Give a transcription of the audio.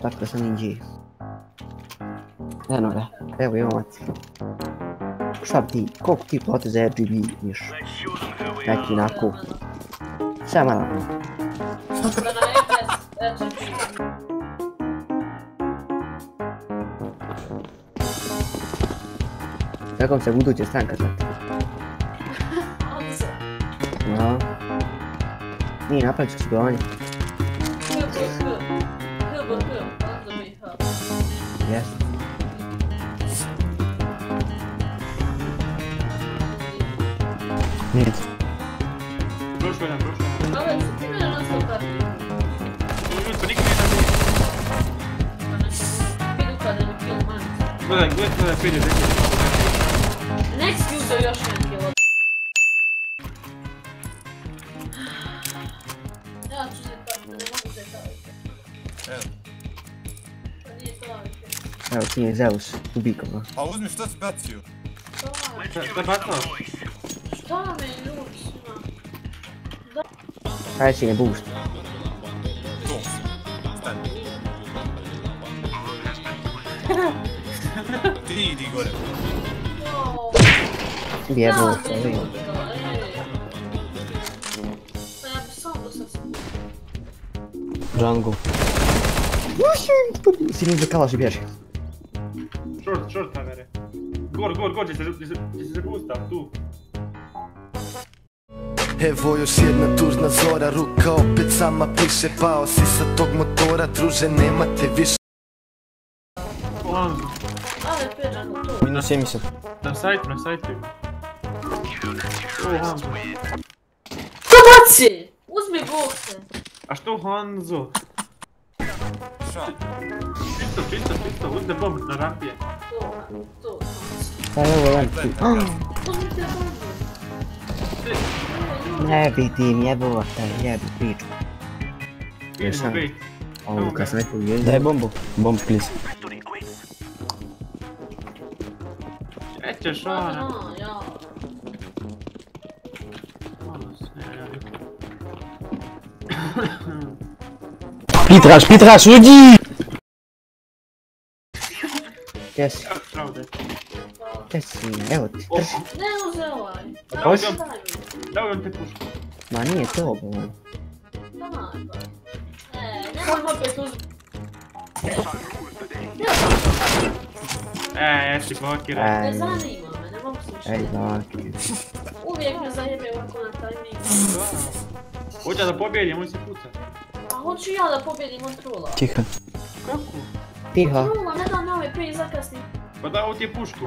Tako sam ninji. Eno ga, evo imamo ti. Šta bi ti, koliko ti plati za RGB miš? Neki onako. Sve malo. Kako se buduća stranka zvati? No. Nije napravit ću sudovanje. Jes. Nije. Prošlo jedan. Ale ti mene nastavljati. Pa nikad nije napravio. Idu kada ne kill manica. Gledaj, Pedro, rekao. Next user još jedan kill. Ja ću zetaviti, ne mogu zetaviti. Evo. Pa nije to laviti. Evo ti je Zeus, ubiko ga. A uzmi šta si bacio? Šta bacao? Šta me ljudi svima? Kaj si ne boost? To. Stani. Ti idi gore. Jebo, to vidim. Pa ja bi sam do sad se budu. Jungle. Si ninja kalaš i bježi. Short kamere. Gor, gdje se zabusta, tu. Evo još jedna tužna zora, ruka opet sama piše, pao si sa tog motora, druže nema te više. Hanzo. Ale Pedro tu. Minus 70. Na sajtu. Hanzo. Što baci? Uzmi bokse. A što Hanzo? Šta? Čisto, uzde bomb na rampije. To. Pa evo jedan ti. Uzmite bombu. Ne vidim, jebote, jebi priču. Idemo bait. Ovo kad sam rekao vidim. Daj bombu. Bomb please. Ećeš ona. Ja. Pitraš, uđi! Gdje si? Gdje si? Evo ti, trži. Ne uze ovaj. Hoće? Dao vam te pušku. Ma nije to, bo. Nemoj opet uzeti. Jesi blokiraj. Ne zanima me, ne mogu se više. Ej, blaki. Uvijek me zajebe ovako na tajming. Hoće da pobjedim, on se puca. A hoću ja da pobjedim od trula. Tiho. Kako? Tiho. Trula, ne da me ovaj prije zakasni. Pa dao ti je pušku.